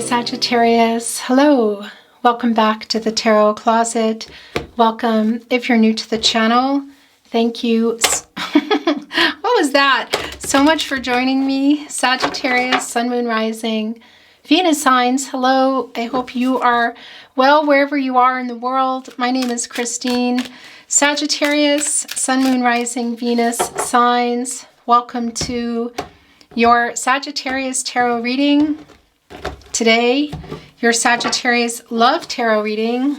Sagittarius. Hello. Welcome back to the Tarot Closet. Welcome if you're new to the channel. Thank you. What was that? So much for joining me. Sagittarius, Sun, Moon, Rising, Venus signs. Hello. I hope you are well wherever you are in the world. My name is Christine. Sagittarius, Sun, Moon, Rising, Venus signs. Welcome to your Sagittarius tarot reading. Today, your Sagittarius love tarot reading,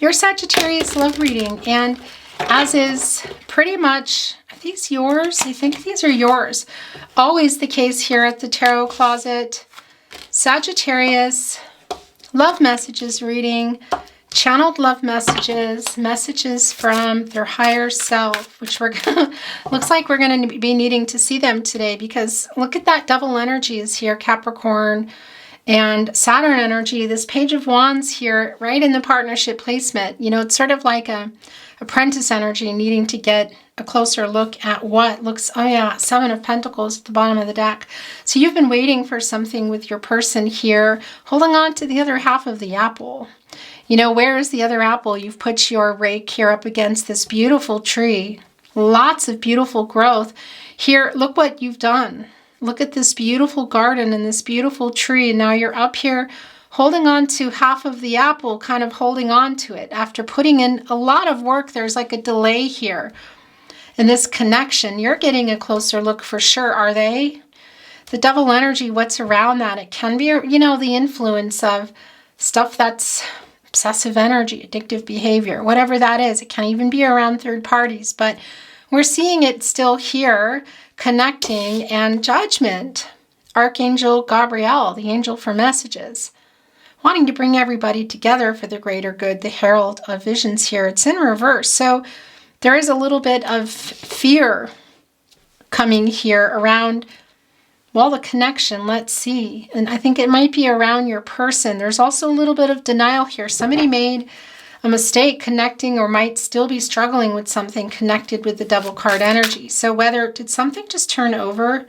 your Sagittarius love reading, and as is pretty much, are these yours? I think these are yours. Always the case here at the Tarot Closet. Sagittarius love messages reading, channeled love messages, messages from their higher self, which we're gonna, looks like we're going to be needing to see them today because look at that double energy is here, Capricorn and Saturn energy. This Page of Wands here, right in the partnership placement. You know, it's sort of like a apprentice energy needing to get a closer look at what looks, oh yeah, Seven of Pentacles at the bottom of the deck. So you've been waiting for something with your person here, holding on to the other half of the apple. You know, where is the other apple? You've put your rake here up against this beautiful tree. Lots of beautiful growth. Here, look what you've done. Look at this beautiful garden and this beautiful tree. And now you're up here holding on to half of the apple, kind of holding on to it. After putting in a lot of work, there's like a delay here. And this connection, you're getting a closer look for sure, are they? The double energy, what's around that? It can be, you know, the influence of stuff that's obsessive energy, addictive behavior, whatever that is. It can even be around third parties, but we're seeing it still here, connecting and judgment. Archangel Gabriel, the angel for messages, wanting to bring everybody together for the greater good, the herald of visions here. It's in reverse. So there is a little bit of fear coming here around, well, the connection, let's see. And I think it might be around your person. There's also a little bit of denial here. Somebody made a mistake connecting or might still be struggling with something connected with the double card energy. So whether, did something just turn over?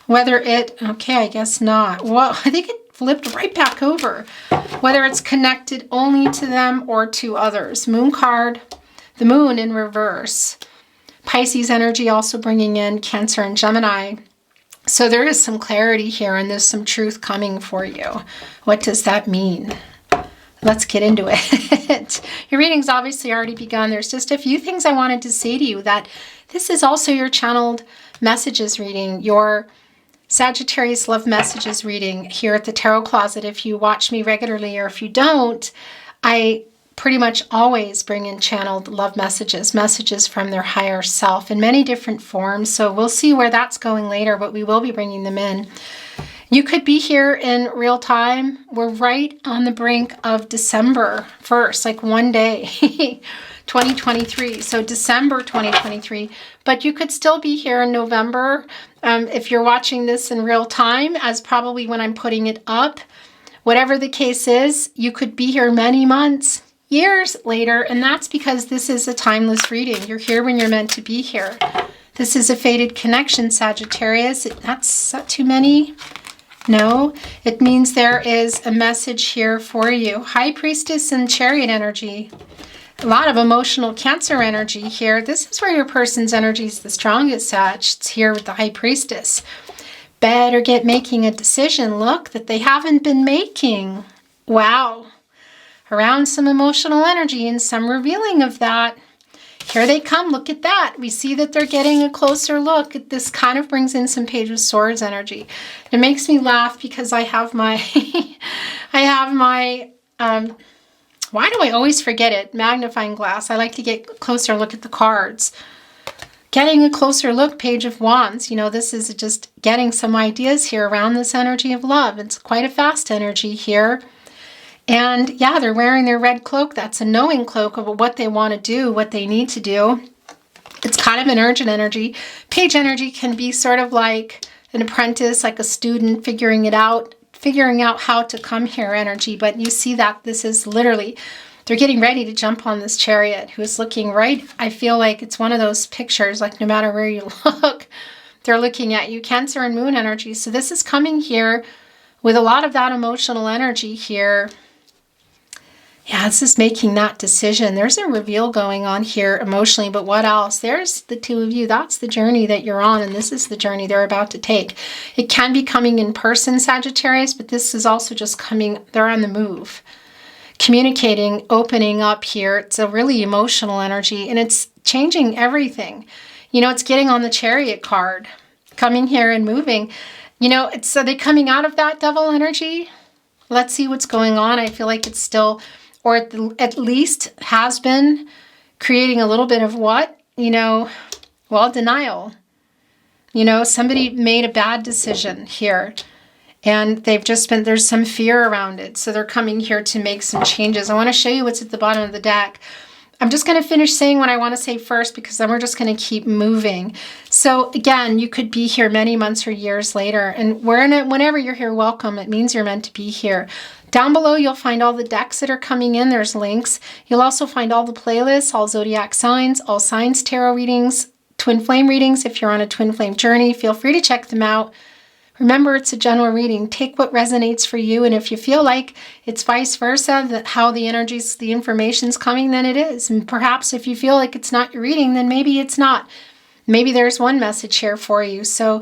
Whether it, okay, I guess not. Well, I think it flipped right back over. Whether it's connected only to them or to others. Moon card, the moon in reverse. Pisces energy also bringing in Cancer and Gemini. So there is some clarity here and there's some truth coming for you. What does that mean? Let's get into it. Your reading's obviously already begun. There's just a few things I wanted to say to you, that this is also your channeled messages reading, your Sagittarius love messages reading here at the Tarot Closet. If you watch me regularly or if you don't, I pretty much always bring in channeled love messages, messages from their higher self in many different forms. So we'll see where that's going later, but we will be bringing them in. You could be here in real time. We're right on the brink of December 1st, like one day, 2023. So December 2023, but you could still be here in November. If you're watching this in real time, as probably when I'm putting it up, whatever the case is, you could be here many months, years later, and that's because this is a timeless reading. You're here when you're meant to be here. This is a fated connection, Sagittarius. That's not too many. No, it means there is a message here for you. High Priestess and Chariot energy. A lot of emotional Cancer energy here. This is where your person's energy is the strongest, Sag. It's here with the High Priestess. Better get making a decision, look, that they haven't been making. Wow. Around some emotional energy and some revealing of that. Here they come. Look at that. We see that they're getting a closer look. This kind of brings in some Page of Swords energy. It makes me laugh because I have my, why do I always forget it? Magnifying glass. I like to get a closer look at the cards. Getting a closer look, Page of Wands. You know, this is just getting some ideas here around this energy of love. It's quite a fast energy here. And yeah, they're wearing their red cloak. That's a knowing cloak of what they want to do, what they need to do. It's kind of an urgent energy. Page energy can be sort of like an apprentice, like a student figuring out how to come here energy. But you see that this is literally, they're getting ready to jump on this chariot who is looking right. I feel like it's one of those pictures, like no matter where you look, they're looking at you. Cancer and Moon energy. So this is coming here with a lot of that emotional energy here. Yeah, this is making that decision. There's a reveal going on here emotionally, but what else? There's the two of you. That's the journey that you're on, and this is the journey they're about to take. It can be coming in person, Sagittarius, but this is also just coming, they're on the move. Communicating, opening up here. It's a really emotional energy, and it's changing everything. You know, it's getting on the Chariot card, coming here and moving. You know, are they coming out of that Devil energy? Let's see what's going on. I feel like it's still, or at least has been, creating a little bit of what? You know, well, denial. You know, somebody made a bad decision here, and they've just been, there's some fear around it. So they're coming here to make some changes. I want to show you what's at the bottom of the deck. I'm just going to finish saying what I want to say first, because then we're just going to keep moving. So again, you could be here many months or years later, and whenever you're here, welcome. It means you're meant to be here. Down below, you'll find all the decks that are coming in. There's links. You'll also find all the playlists, all zodiac signs, all signs tarot readings, twin flame readings. If you're on a twin flame journey, feel free to check them out. Remember, it's a general reading. Take what resonates for you, and if you feel like it's vice versa, that how the energies, the information's coming, then it is. And perhaps if you feel like it's not your reading, then maybe it's not. Maybe there's one message here for you. So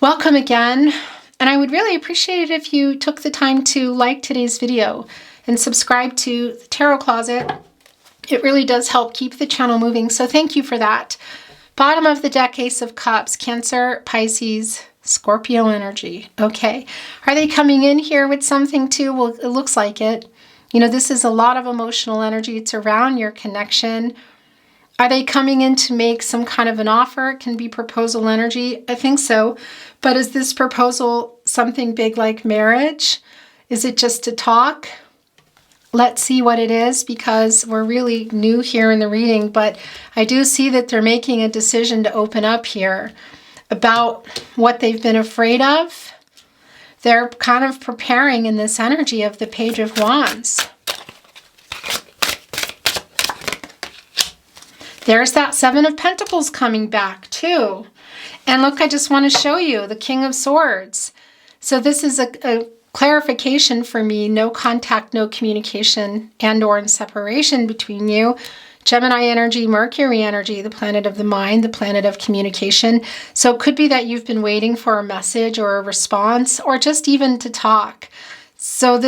welcome again. And I would really appreciate it if you took the time to like today's video and subscribe to the Tarot Closet. It really does help keep the channel moving. So thank you for that. Bottom of the deck, Ace of Cups, Cancer, Pisces, Scorpio energy. Okay. Are they coming in here with something too? Well, it looks like it. You know, this is a lot of emotional energy. It's around your connection. Are they coming in to make some kind of an offer? It can be proposal energy. I think so. But is this proposal something big like marriage? Is it just to talk? Let's see what it is, because we're really new here in the reading. But I do see that they're making a decision to open up here about what they've been afraid of. They're kind of preparing in this energy of the Page of Wands. There's that Seven of Pentacles coming back too. And look, I just want to show you the King of Swords. So this is a clarification for me. No contact, no communication, and or in separation between you. Gemini energy, Mercury energy, the planet of the mind, the planet of communication. So it could be that you've been waiting for a message or a response, or just even to talk. So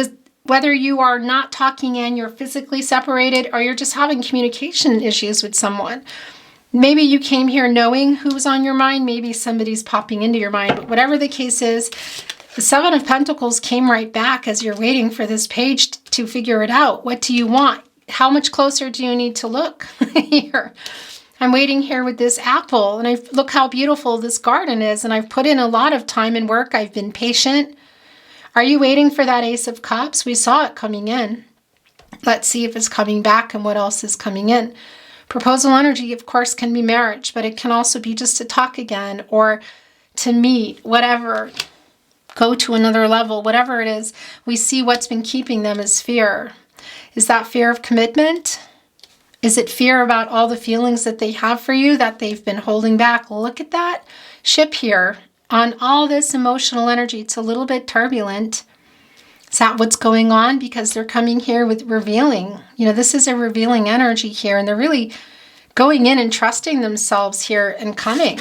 whether you are not talking and you're physically separated, or you're just having communication issues with someone. Maybe you came here knowing who's on your mind. Maybe somebody's popping into your mind. But whatever the case is, the Seven of Pentacles came right back as you're waiting for this page to figure it out. What do you want? How much closer do you need to look here? I'm waiting here with this apple, and look how beautiful this garden is, and I've put in a lot of time and work. I've been patient. Are you waiting for that Ace of Cups? We saw it coming in. Let's see if it's coming back and what else is coming in. Proposal energy, of course, can be marriage, but it can also be just to talk again or to meet, whatever. Go to another level, whatever it is. We see what's been keeping them is fear. Is that fear of commitment? Is it fear about all the feelings that they have for you that they've been holding back? Look at that ship here on all this emotional energy. It's a little bit turbulent. Is that what's going on? Because they're coming here with revealing. You know, this is a revealing energy here, and they're really going in and trusting themselves here and coming.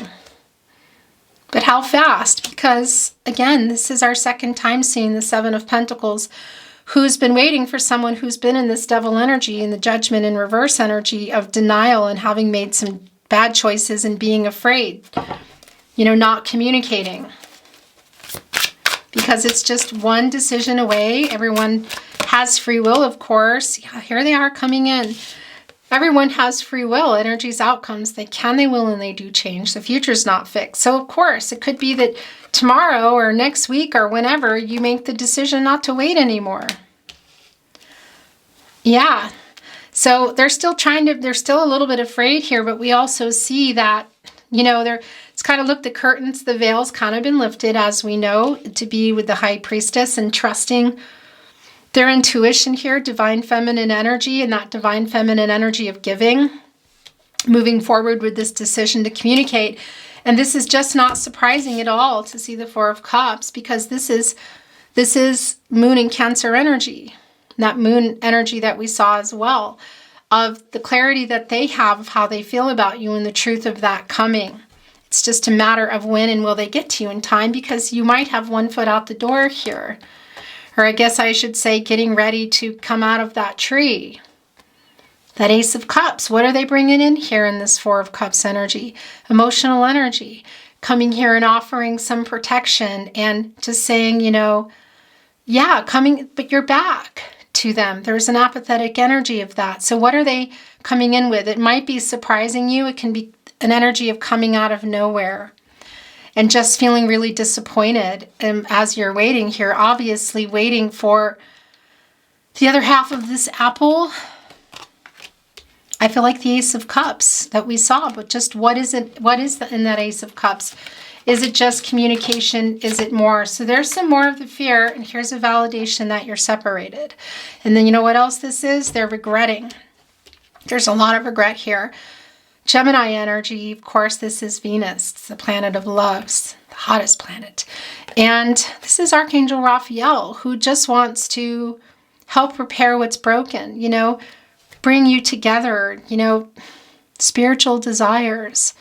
But how fast? Because, again, this is our second time seeing the Seven of Pentacles. Who's been waiting for someone who's been in this devil energy and the judgment in reverse energy of denial and having made some bad choices and being afraid, you know, not communicating. Because it's just one decision away. Everyone has free will, of course. Yeah, here they are coming in. Everyone has free will. Energy's outcomes. They can, they will, and they do change. The future's not fixed. So, of course, it could be that tomorrow or next week or whenever you make the decision not to wait anymore. Yeah. So they're still they're still a little bit afraid here, but we also see that, you know, it's kind of, look, the curtains, the veil's kind of been lifted, as we know, to be with the High Priestess and trusting their intuition here, divine feminine energy, and that divine feminine energy of giving, moving forward with this decision to communicate. And this is just not surprising at all to see the Four of Cups, because this is This is moon and Cancer energy. That moon energy that we saw as well, of the clarity that they have of how they feel about you and the truth of that coming. It's just a matter of when and will they get to you in time, because you might have one foot out the door here. Or I guess I should say getting ready to come out of that tree. That Ace of Cups, what are they bringing in here in this Four of Cups energy? Emotional energy. Coming here and offering some protection and just saying, you know, yeah, coming, but you're back to them. There's an apathetic energy of that. So what are they coming in with? It might be surprising you. It can be an energy of coming out of nowhere and just feeling really disappointed as you're waiting here, obviously waiting for the other half of this apple. I feel like the Ace of Cups that we saw, but just what is it? What is in that Ace of Cups? Is it just communication? Is it more? So there's some more of the fear, and here's a validation that you're separated. And then you know what else this is? They're regretting. There's a lot of regret here. Gemini energy, of course, this is Venus. It's the planet of loves, the hottest planet. And this is Archangel Raphael, who just wants to help repair what's broken, you know, bring you together, you know, spiritual desires,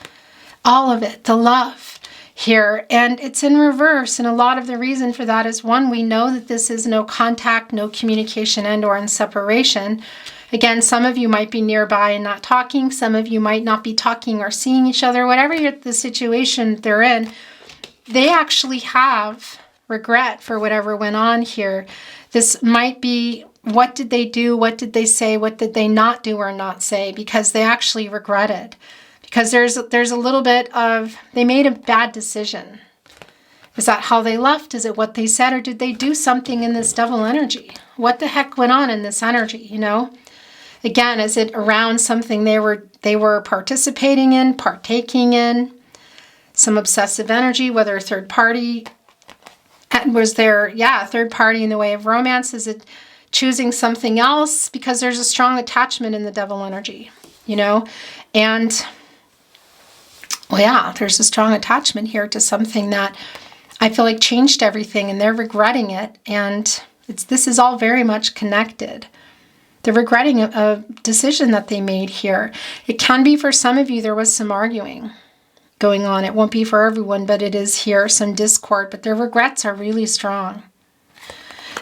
all of it, the love here. And it's in reverse. And a lot of the reason for that is, one, we know that this is no contact, no communication, and or in separation. Again, some of you might be nearby and not talking. Some of you might not be talking or seeing each other. Whatever the situation they're in, they actually have regret for whatever went on here. This might be, what did they do? What did they say? What did they not do or not say? Because they actually regretted. Because there's a little bit of, they made a bad decision. Is that how they left? Is it what they said? Or did they do something in this devil energy? What the heck went on in this energy, you know? Again, is it around something they were participating in, partaking in? Some obsessive energy, whether a third party. Was there, a third party in the way of romance? Is it choosing something else? Because there's a strong attachment in the devil energy, you know? And, well, yeah, there's a strong attachment here to something that I feel like changed everything, and they're regretting it. And this is all very much connected. They're regretting a decision that they made here. It can be for some of you, there was some arguing going on. It won't be for everyone, but it is here, some discord. But their regrets are really strong.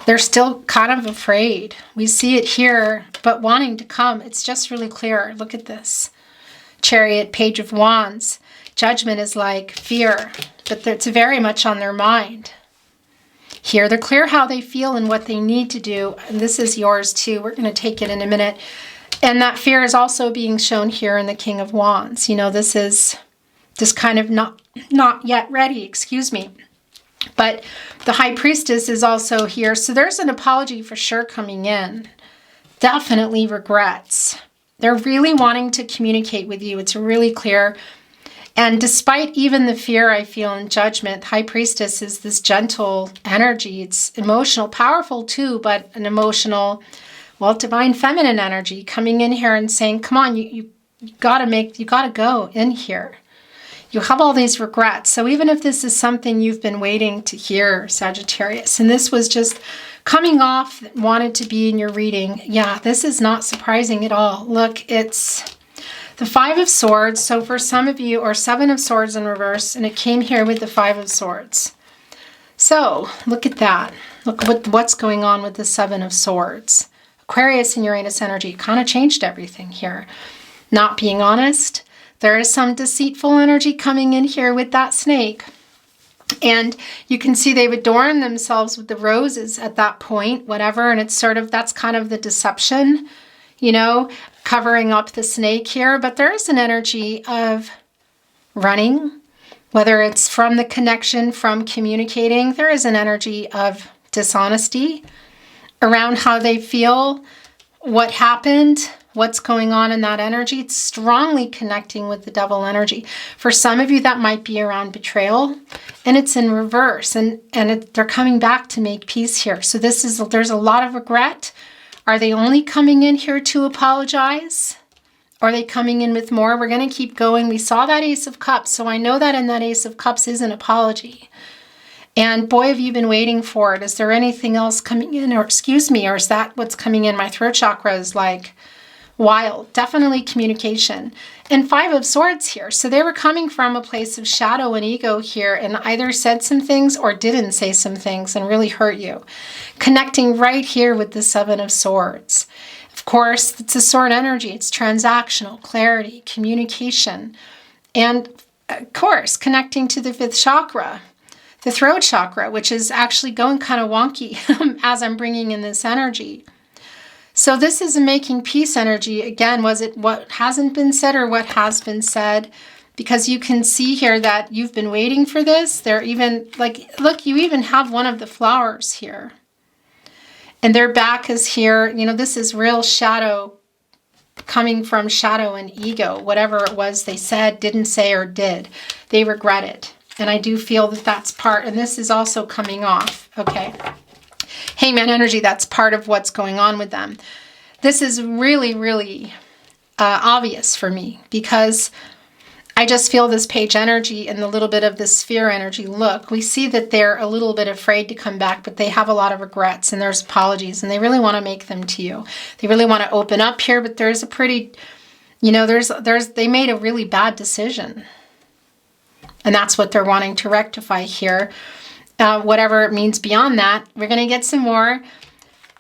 They're still kind of afraid. We see it here, but wanting to come. It's just really clear. Look at this. Chariot, Page of Wands. Judgment is like fear, but it's very much on their mind. Here, they're clear how they feel and what they need to do. And this is yours too. We're going to take it in a minute. And that fear is also being shown here in the King of Wands. You know, this is just kind of not yet ready, excuse me. But the High Priestess is also here. So there's an apology for sure coming in. Definitely regrets. They're really wanting to communicate with you. It's really clear. And despite even the fear I feel in judgment, High Priestess is this gentle energy. It's emotional, powerful too, but an emotional, well, divine feminine energy coming in here and saying, come on, you gotta go in here. You have all these regrets. So even if this is something you've been waiting to hear, Sagittarius, and this was just coming off, wanted to be in your reading, yeah, this is not surprising at all. Look, it's the Five of Swords. So for some of you, or Seven of Swords in reverse, and it came here with the Five of Swords. So look at that. Look what's going on with the Seven of Swords. Aquarius and Uranus energy kind of changed everything here. Not being honest. There is some deceitful energy coming in here with that snake. And you can see they've adorned themselves with the roses at that point, whatever. And it's sort of, that's kind of the deception, you know, covering up the snake here. But there is an energy of running, whether it's from the connection, from communicating. There is an energy of dishonesty around how they feel, what happened, what's going on in that energy. It's strongly connecting with the devil energy. For some of you, that might be around betrayal, and it's in reverse, and they're coming back to make peace here. So there's a lot of regret. Are they only coming in here to apologize? Are they coming in with more? We're going to keep going. We saw that Ace of Cups, so I know that in that Ace of Cups is an apology. And boy, have you been waiting for it. Is there anything else coming in? Or excuse me, or is that what's coming in? My throat chakra is like wild. Definitely communication. And 5 of Swords here. So they were coming from a place of shadow and ego here and either said some things or didn't say some things and really hurt you. Connecting right here with the 7 of Swords. Of course, it's a sword energy. It's transactional, clarity, communication. And of course, connecting to the 5th chakra. The throat chakra, which is actually going kind of wonky as I'm bringing in this energy. So this is a making peace energy. Again, was it what hasn't been said or what has been said? Because you can see here that you've been waiting for this. They're even like, look, you even have one of the flowers here. And their back is here. You know, this is real shadow coming from shadow and ego. Whatever it was they said, didn't say, or did. They regret it. And I do feel that that's part, and this is also coming off, okay? Hangman energy, that's part of what's going on with them. This is really, really obvious for me because I just feel this page energy and a little bit of this sphere energy. Look, we see that they're a little bit afraid to come back, but they have a lot of regrets and there's apologies and they really want to make them to you. They really want to open up here, but there's a pretty, you know, they made a really bad decision. And that's what they're wanting to rectify here. Whatever it means beyond that, we're going to get some more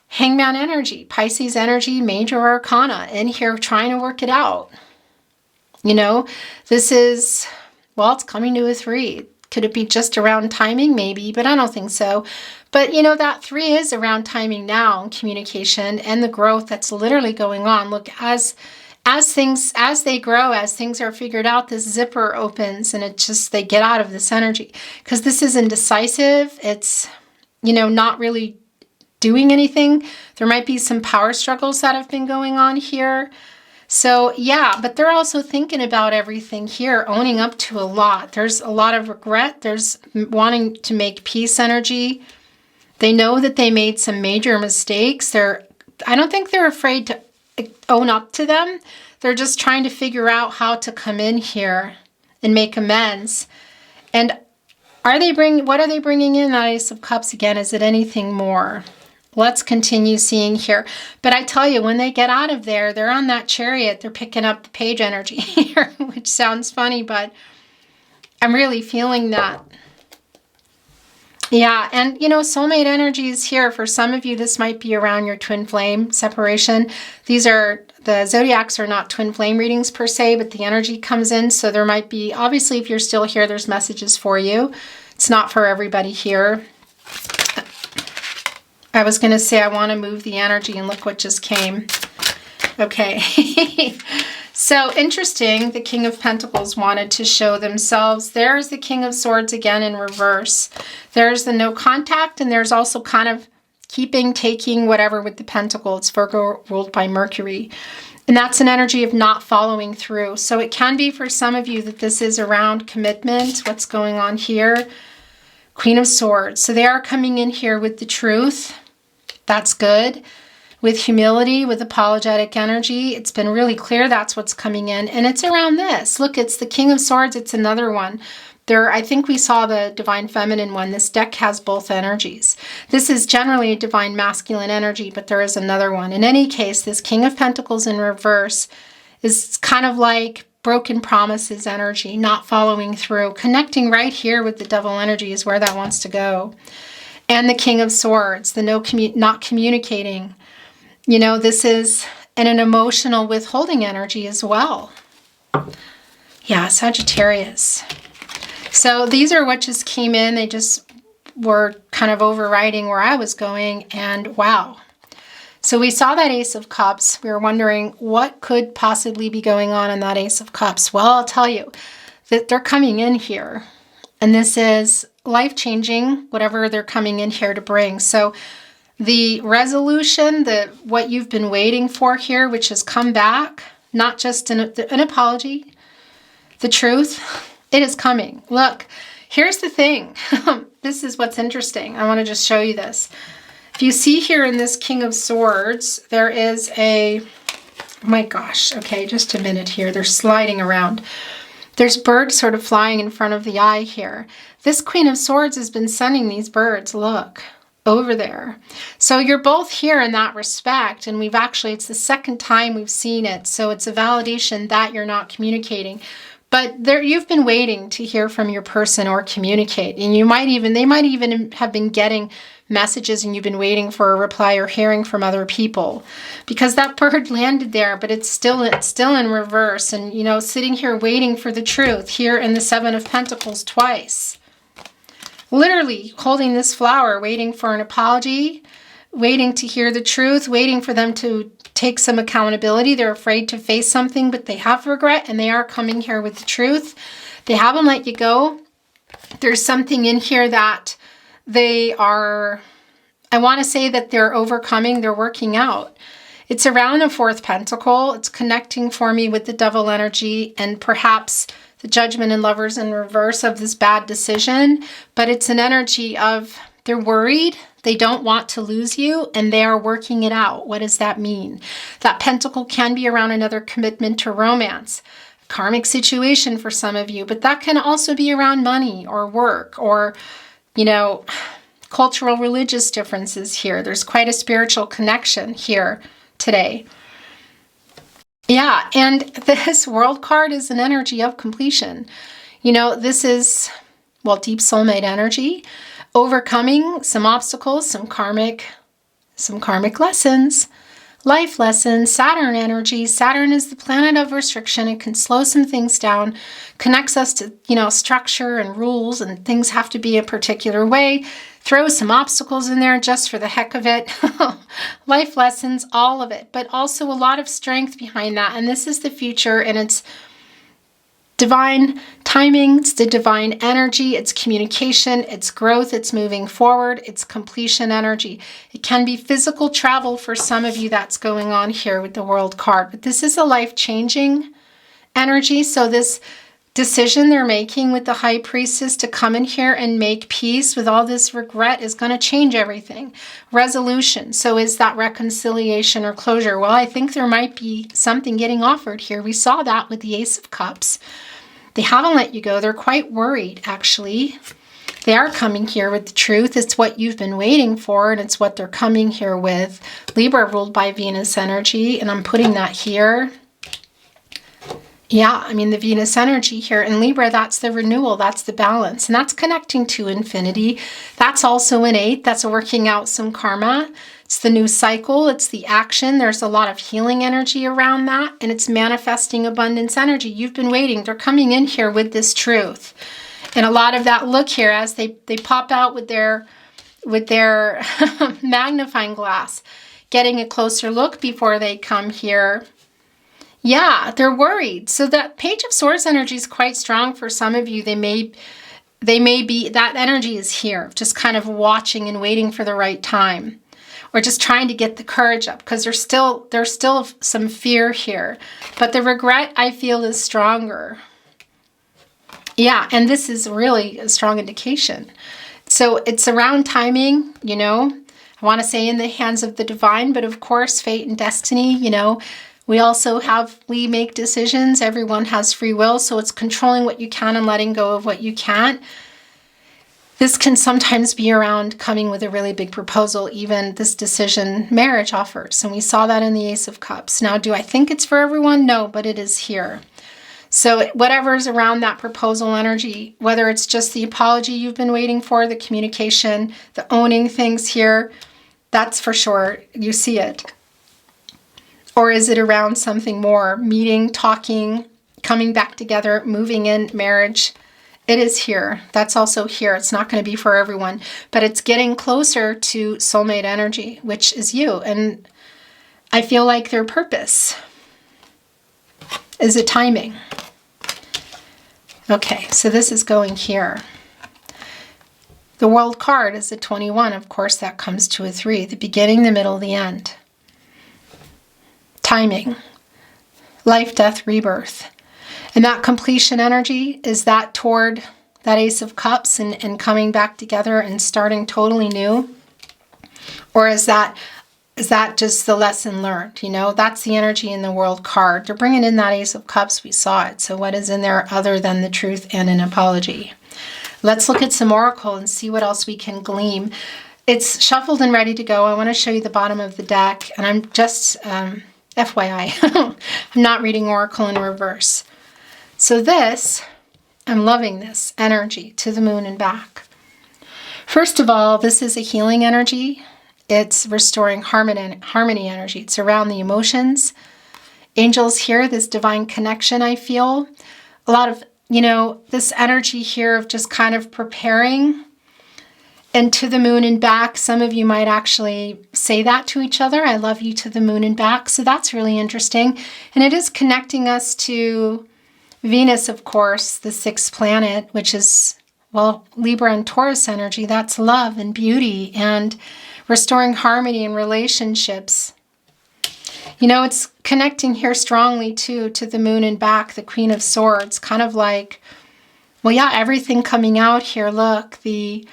Hangman energy, Pisces energy, major arcana in here trying to work it out. You know, this is, well, it's coming to a 3. Could it be just around timing? Maybe, but I don't think so. But, you know, that 3 is around timing now and communication and the growth that's literally going on. Look, as they grow, as things are figured out, this zipper opens and it just, they get out of this energy because this is indecisive. It's, you know, not really doing anything. There might be some power struggles that have been going on here. So yeah, but they're also thinking about everything here, owning up to a lot. There's a lot of regret. There's wanting to make peace energy. They know that they made some major mistakes. I don't think they're afraid to own up to them. They're just trying to figure out how to come in here and make amends. And what are they bringing in? That Ace of Cups again. Is it anything more? Let's continue seeing here. But I tell you, when they get out of there, they're on that chariot. They're picking up the page energy here, which sounds funny, but I'm really feeling that. Yeah, and you know, soulmate energy is here. For some of you, this might be around your twin flame separation. The zodiacs are not twin flame readings per se, but the energy comes in. So there might be, obviously, if you're still here, there's messages for you. It's not for everybody here. I was going to say I want to move the energy and look what just came. Okay. So interesting, the King of Pentacles wanted to show themselves. There's the King of Swords again in reverse. There's the no contact, and there's also kind of keeping, taking, whatever with the Pentacle. It's Virgo ruled by Mercury. And that's an energy of not following through. So it can be for some of you that this is around commitment. What's going on here? Queen of Swords. So they are coming in here with the truth. That's good. With humility, with apologetic energy, it's been really clear that's what's coming in. And it's around this. Look, it's the King of Swords. It's another one. I think we saw the Divine Feminine one. This deck has both energies. This is generally a Divine Masculine energy, but there is another one. In any case, this King of Pentacles in reverse is kind of like broken promises energy, not following through. Connecting right here with the Devil energy is where that wants to go. And the King of Swords, the not communicating. You know, this is an emotional withholding energy as well. Yeah, Sagittarius. So these are what just came in. They just were kind of overriding where I was going. And wow. So we saw that Ace of Cups. We were wondering what could possibly be going on in that Ace of Cups. Well, I'll tell you that they're coming in here. And this is life-changing, whatever they're coming in here to bring. So the resolution, what you've been waiting for here, which has come back, not just an apology, the truth, it is coming. Look, here's the thing. This is what's interesting. I want to just show you this. If you see here in this King of Swords, there is oh my gosh, okay, just a minute here. They're sliding around. There's birds sort of flying in front of the eye here. This Queen of Swords has been sending these birds, look, over there. So you're both here in that respect, and it's the second time we've seen it, so it's a validation that you're not communicating. But you've been waiting to hear from your person or communicate, and they might even have been getting messages and you've been waiting for a reply or hearing from other people, because that bird landed there, but it's still in reverse, and sitting here waiting for the truth here in the Seven of Pentacles twice. Literally holding this flower, waiting for an apology, waiting to hear the truth, waiting for them to take some accountability. They're afraid to face something, but they have regret, and they are coming here with the truth. They haven't let you go. There's something in here that they are, I want to say that they're overcoming, they're working out. It's around the Fourth Pentacle. It's connecting for me with the Devil energy and perhaps the Judgment and Lovers in reverse of this bad decision. But it's an energy of they're worried, they don't want to lose you, and they are working it out. What does that mean? That Pentacle can be around another commitment to romance, karmic situation for some of you, but that can also be around money or work or cultural, religious differences here. There's quite a spiritual connection here today. Yeah, and this World card is an energy of completion. This is, deep soulmate energy, overcoming some obstacles, some karmic lessons, life lessons, Saturn energy. Saturn is the planet of restriction. It can slow some things down, connects us to, structure and rules, and things have to be a particular way. Throw some obstacles in there just for the heck of it. Life lessons, all of it, but also a lot of strength behind that. And this is the future, and it's divine timing, it's the divine energy, it's communication, it's growth, it's moving forward, it's completion energy. It can be physical travel for some of you that's going on here with the World card, but this is a life-changing energy. So this decision they're making with the High Priestess to come in here and make peace with all this regret is going to change everything. Resolution. So is that reconciliation or closure? Well, I think there might be something getting offered here. We saw that with the Ace of Cups. They haven't let you go. They're quite worried, actually. They are coming here with the truth. It's what you've been waiting for, and it's what they're coming here with. Libra ruled by Venus energy, and I'm putting that here. Yeah, the Venus energy here in Libra, that's the renewal, that's the balance, and that's connecting to infinity. That's also an 8, that's working out some karma. It's the new cycle, it's the action. There's a lot of healing energy around that, and it's manifesting abundance energy. You've been waiting. They're coming in here with this truth. And a lot of that, look here, as they pop out with their magnifying glass, getting a closer look before they come here. Yeah, they're worried. So that Page of Swords energy is quite strong for some of you. They may be, that energy is here, just kind of watching and waiting for the right time, or just trying to get the courage up, because there's still some fear here. But the regret, I feel, is stronger. Yeah, and this is really a strong indication. So it's around timing, I want to say in the hands of the divine, but of course, fate and destiny, we make decisions. Everyone has free will, so it's controlling what you can and letting go of what you can't. This can sometimes be around coming with a really big proposal, even this decision, marriage offers. And we saw that in the Ace of Cups. Now, do I think it's for everyone? No, but it is here. So whatever's around that proposal energy, whether it's just the apology you've been waiting for, the communication, the owning things here, that's for sure. You see it. Or is it around something more? Meeting, talking, coming back together, moving in, marriage. It is here. That's also here. It's not going to be for everyone, but it's getting closer to soulmate energy, which is you. And I feel like their purpose is a timing. Okay, so this is going here. The World card is a 21. Of course, that comes to a 3. The beginning, the middle, the end. Timing, life, death, rebirth. And that completion energy, is that toward that Ace of Cups and coming back together and starting totally new? Or is that is that just the lesson learned? You know, that's the energy in the World card. They're bringing in that Ace of Cups. We saw it. So what is in there other than the truth and an apology? Let's look at some Oracle and see what else we can glean. It's shuffled and ready to go. I want to show you the bottom of the deck. And I'm just, FYI, I'm not reading Oracle in reverse. So this, I'm loving this energy to the moon and back. First of all, this is a healing energy. It's restoring harmony energy. It's around the emotions. Angels here, this divine connection I feel. A lot of, you know, this energy here of just kind of preparing. And to the moon and back, some of you might actually say that to each other. I love you to the moon and back. So that's really interesting. And it is connecting us to Venus, of course, the sixth planet, which is, well, Libra and Taurus energy. That's love and beauty and restoring harmony in relationships. You know, it's connecting here strongly too to the moon and back, the Queen of Swords, kind of like, well, yeah, everything coming out here. Look, the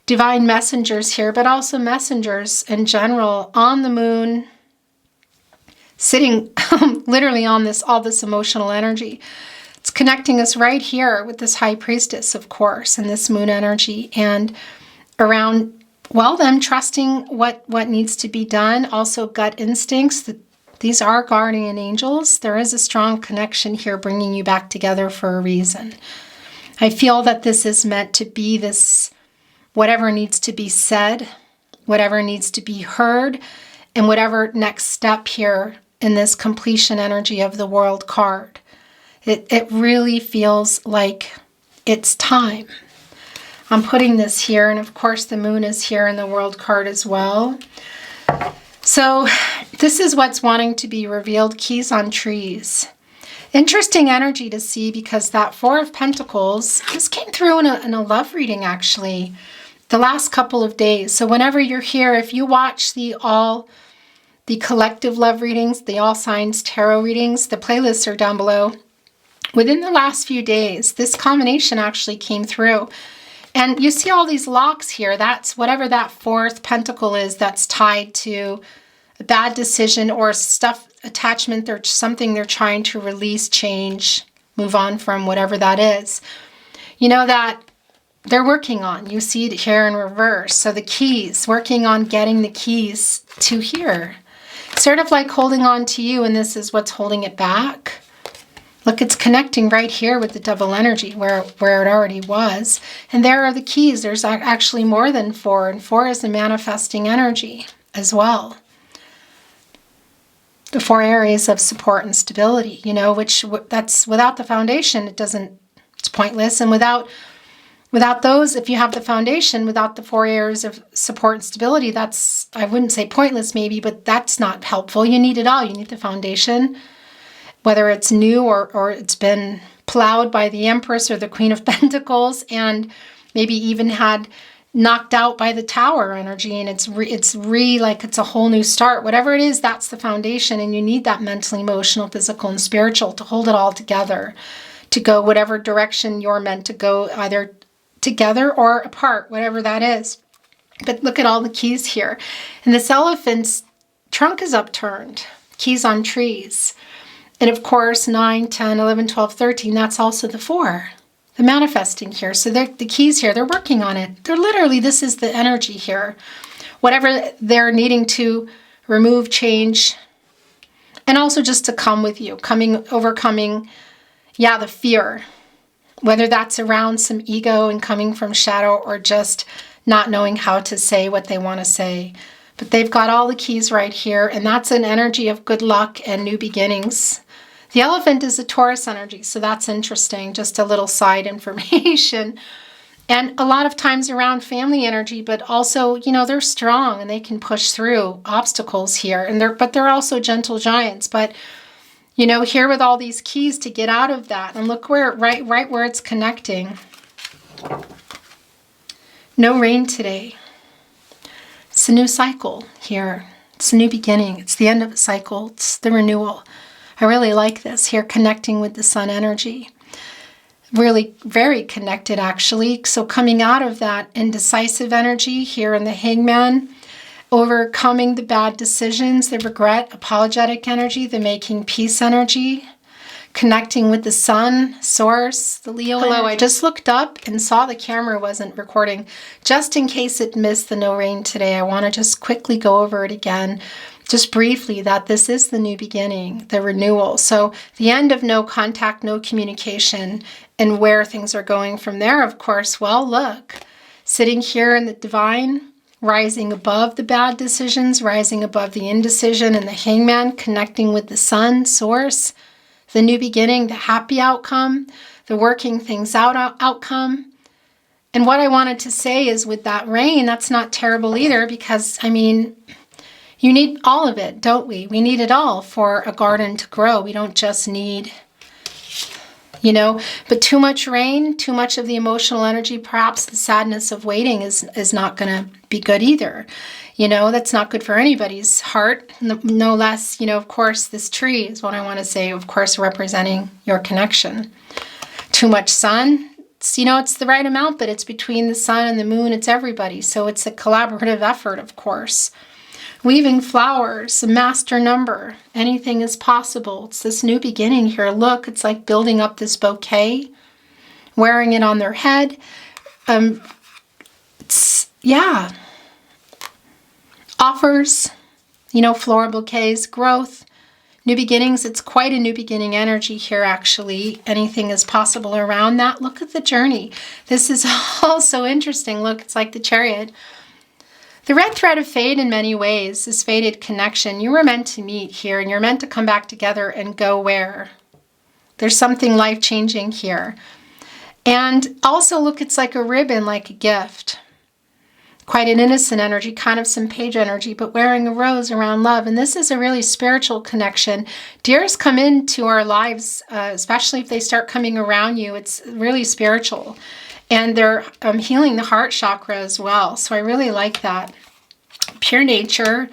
divine messengers here, but also messengers in general on the moon, sitting literally on this, all this emotional energy. It's connecting us right here with this High Priestess, of course, and this moon energy, and around, well, them trusting what needs to be done. Also gut instincts. These are guardian angels. There is a strong connection here bringing you back together for a reason. I feel that this is meant to be this, whatever needs to be said, whatever needs to be heard, and whatever next step here in this completion energy of the World card. It really feels like it's time. I'm putting this here, and of course the moon is here in the World card as well. So this is what's wanting to be revealed, keys on trees. Interesting energy to see because that Four of Pentacles, this came through in a love reading actually the last couple of days. So whenever you're here, if you watch the collective love readings, the all signs tarot readings, the playlists are down below. Within the last few days, this combination actually came through. And you see all these locks here. That's whatever that fourth pentacle is that's tied to a bad decision or stuff, attachment, or something they're trying to release, change, move on from, whatever that is. You know that they're working on. You see it here in reverse. So the keys, working on getting the keys to here. Sort of like holding on to you, and this is what's holding it back. Look, it's connecting right here with the double energy where it already was. And there are the keys. There's actually more than four, and four is the manifesting energy as well. The four areas of support and stability, you know, which that's without the foundation, it's pointless. And without those, if you have the foundation, without the four areas of support and stability, that's, I wouldn't say pointless maybe, but that's not helpful. You need it all. You need the foundation. Whether it's new or it's been plowed by the Empress or the Queen of Pentacles and maybe even had knocked out by the Tower energy, and it's like it's a whole new start. Whatever it is, that's the foundation, and you need that mental, emotional, physical, and spiritual to hold it all together, to go whatever direction you're meant to go, either together or apart, whatever that is. But look at all the keys here. And this elephant's trunk is upturned, keys on trees. And of course, 9, 10, 11, 12, 13, that's also the 4, the manifesting here. So the keys here, they're working on it. They're literally, this is the energy here. Whatever they're needing to remove, change, and also just to come with you, overcoming, the fear. Whether that's around some ego and coming from shadow or just not knowing how to say what they want to say. But they've got all the keys right here, and that's an energy of good luck and new beginnings. The elephant is a Taurus energy, so that's interesting. Just a little side information. And a lot of times around family energy, but also, they're strong and they can push through obstacles here. But they're also gentle giants. But, here with all these keys to get out of that. And look where, right where it's connecting. No rain today. It's a new cycle here. It's a new beginning. It's the end of a cycle. It's the renewal. I really like this here, connecting with the sun energy. Really very connected, actually. So coming out of that indecisive energy here in the Hangman, overcoming the bad decisions, the regret, apologetic energy, the making peace energy, connecting with the sun, source, the Leo energy. Hello, I just looked up and saw the camera wasn't recording. Just in case it missed the no rain today, I want to just quickly go over it again, just briefly, that this is the new beginning, the renewal. So the end of no contact, no communication, and where things are going from there, of course. Well, look, sitting here in the divine, rising above the bad decisions, rising above the indecision and the hangman, connecting with the sun, source, the new beginning, the happy outcome, the working things out outcome. And what I wanted to say is with that rain, that's not terrible either, because, I mean, you need all of it, don't we? We need it all for a garden to grow. We don't just need, you know, but too much rain, too much of the emotional energy, perhaps the sadness of waiting is not going to be good either. You know, that's not good for anybody's heart. No less, you know, of course, this tree is what I want to say, of course, representing your connection. Too much sun, you know, it's the right amount, but it's between the sun and the moon. It's everybody. So it's a collaborative effort, of course. Weaving flowers, a master number. Anything is possible. It's this new beginning here. Look, it's like building up this bouquet, wearing it on their head. Yeah. Offers, you know, floral bouquets, growth, new beginnings. It's quite a new beginning energy here, actually. Anything is possible around that. Look at the journey. This is all so interesting. Look, it's like the Chariot. The red thread of fate in many ways, this fated connection. You were meant to meet here, and you're meant to come back together and go where? There's something life-changing here. And also, look, it's like a ribbon, like a gift. Quite an innocent energy, kind of some page energy, but wearing a rose around love. And this is a really spiritual connection. Deers come into our lives, especially if they start coming around you. It's really spiritual. And they're healing the heart chakra as well. So I really like that. Pure nature,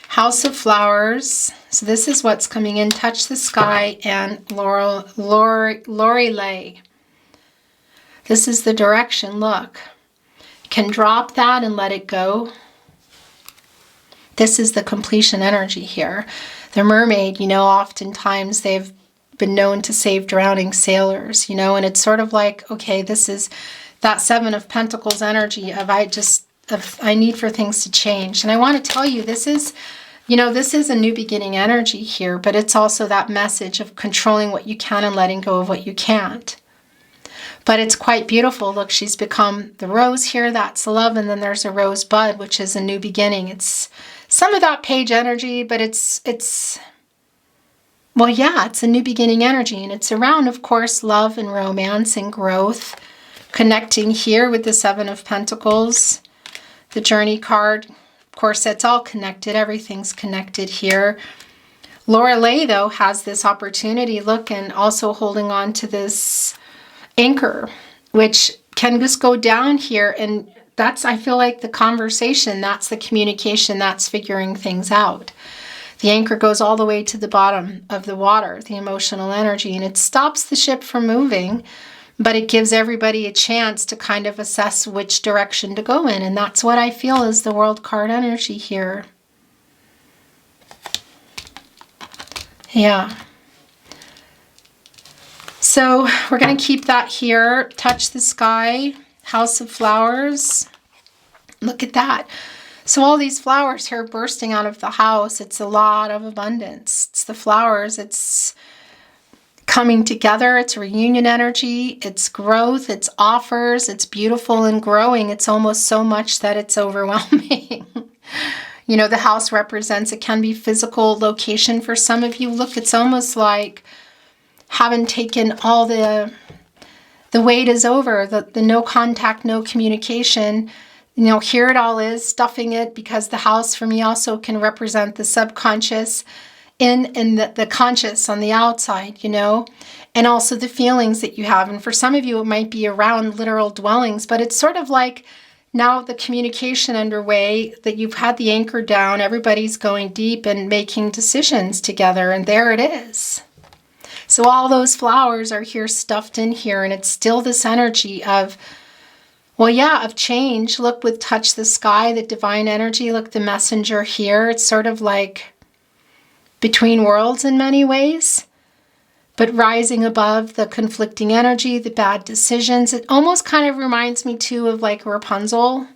house of flowers. So this is what's coming in. Touch the sky and Lorelei. This is the direction. Look. Can drop that and let it go. This is the completion energy here. The mermaid, you know, oftentimes they've been known to save drowning sailors, you know, and it's sort of like, okay, this is that Seven of Pentacles energy of I need for things to change. And I want to tell you, this is, you know, this is a new beginning energy here, but it's also that message of controlling what you can and letting go of what you can't. But it's quite beautiful. Look, she's become the rose here. That's love. And then there's a rosebud, which is a new beginning. It's some of that page energy, but it's well, yeah, it's a new beginning energy. And it's around, of course, love and romance and growth. Connecting here with the Seven of Pentacles. The Journey card. Of course, that's all connected. Everything's connected here. Lorelei, though, has this opportunity. Look, and also holding on to this anchor, which can just go down here, and that's, I feel like, the conversation, that's the communication, that's figuring things out. The anchor goes all the way to the bottom of the water, the emotional energy, and it stops the ship from moving, but it gives everybody a chance to kind of assess which direction to go in, and that's what I feel is the World card energy here. Yeah. So we're going to keep that here. Touch the sky, house of flowers. Look at that. So all these flowers here bursting out of the house. It's a lot of abundance. It's the flowers. It's coming together. It's reunion energy. It's growth. It's offers. It's beautiful and growing. It's almost so much that it's overwhelming. You know, the house represents, it can be physical location for some of you. Look, it's almost like having taken all the weight is over, the no contact, no communication. You know, here it all is, stuffing it, because the house for me also can represent the subconscious and the conscious on the outside, you know, and also the feelings that you have. And for some of you, it might be around literal dwellings, but it's sort of like now the communication underway, that you've had the anchor down, everybody's going deep and making decisions together, and there it is. So all those flowers are here, stuffed in here, and it's still this energy of Well, yeah, of change. Look with touch the sky, the divine energy. Look, the messenger here. It's sort of like between worlds in many ways, but rising above the conflicting energy, the bad decisions. It almost kind of reminds me too of like Rapunzel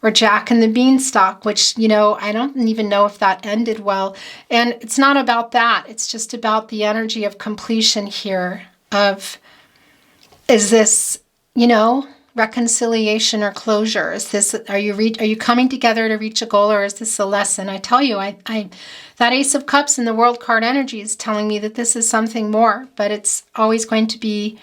or Jack and the Beanstalk, which, you know, I don't even know if that ended well. And it's not about that. It's just about the energy of completion here of, is this, you know, reconciliation or closure? Is this, are you coming together to reach a goal, or is this a lesson? I tell you, that Ace of Cups in the World card energy is telling me that this is something more, but it's always going to be,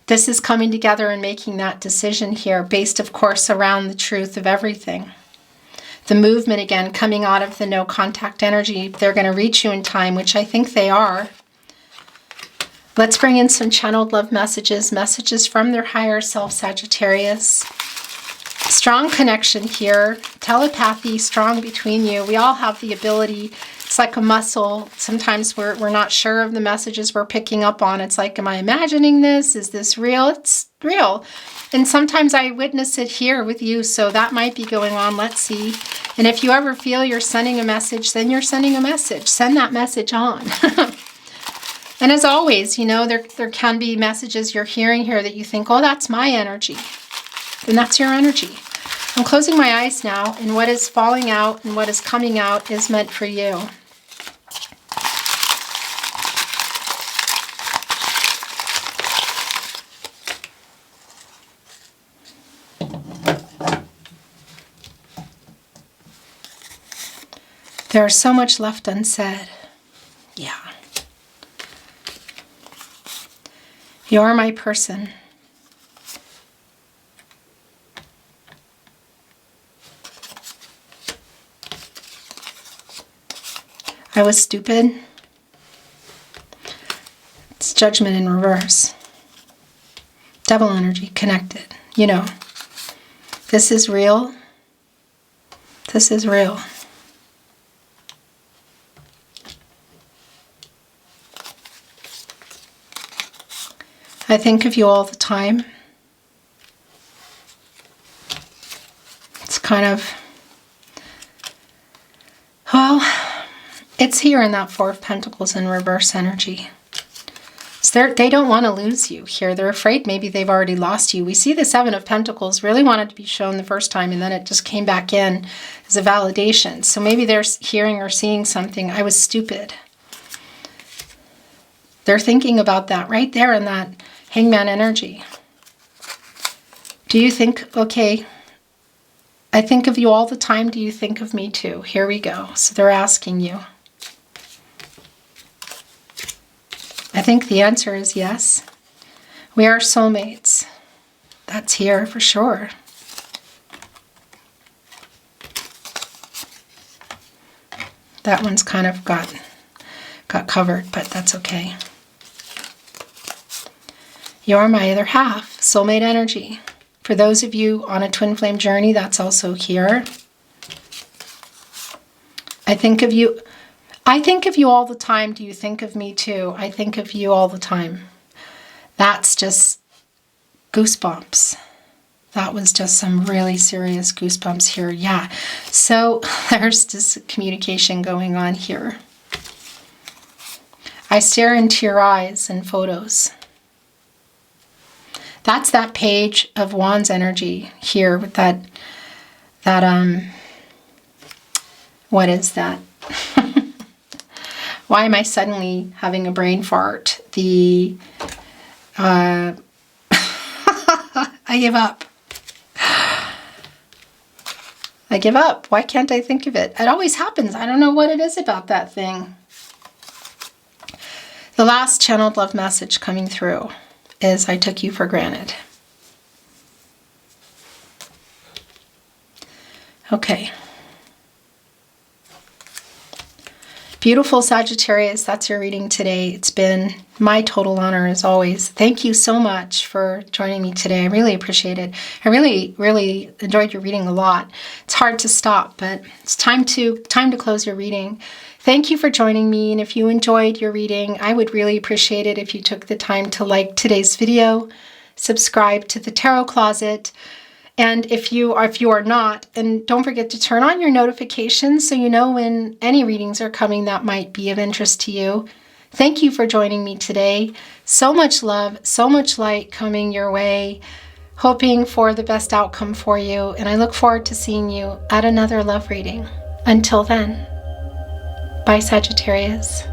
this is coming together and making that decision here, based, of course, around the truth of everything. The movement, again, coming out of the no contact energy. They're going to reach you in time, which I think they are. Let's bring in some channeled love messages, messages from their higher self, Sagittarius. Strong connection here, telepathy strong between you. We all have the ability. It's like a muscle. Sometimes we're not sure of the messages we're picking up on. It's like, am I imagining this? Is this real? It's real. And sometimes I witness it here with you, so that might be going on. Let's see. And if you ever feel you're sending a message, then you're sending a message. Send that message on. And as always, you know, there can be messages you're hearing here that you think, oh, that's my energy. Then that's your energy. I'm closing my eyes now, and what is falling out and what is coming out is meant for you. There's so much left unsaid. Yeah. You're my person. I was stupid. It's judgment in reverse. Devil energy connected. You know, this is real. This is real. I think of you all the time. It's kind of, well, it's here in that Four of Pentacles in reverse energy. So they don't want to lose you here. They're afraid maybe they've already lost you. We see the Seven of Pentacles really wanted to be shown the first time, and then it just came back in as a validation. So maybe they're hearing or seeing something. I was stupid. They're thinking about that right there in that Hangman energy. Do you think, okay, I think of you all the time. Do you think of me too? Here we go. So they're asking you. I think the answer is yes. We are soulmates. That's here for sure. That one's kind of got covered, but that's okay. You're my other half, soulmate energy. For those of you on a twin flame journey, that's also here. I think of you. I think of you all the time. Do you think of me too? I think of you all the time. That's just goosebumps. That was just some really serious goosebumps here. Yeah. So there's this communication going on here. I stare into your eyes in photos. That's that Page of Wands energy here with that what is that? Why am I suddenly having a brain fart? I give up. I give up. Why can't I think of it? It always happens. I don't know what it is about that thing. The last channeled love message coming through is I took you for granted. Okay. Beautiful Sagittarius, that's your reading today. It's been my total honor as always. Thank you so much for joining me today. I really appreciate it. I really, really enjoyed your reading a lot. It's hard to stop, but it's time to close your reading. Thank you for joining me, and if you enjoyed your reading, I would really appreciate it if you took the time to like today's video, subscribe to the Tarot Closet, And if you are not, and don't forget to turn on your notifications so you know when any readings are coming that might be of interest to you. Thank you for joining me today. So much love, so much light coming your way. Hoping for the best outcome for you. And I look forward to seeing you at another love reading. Until then, bye Sagittarius.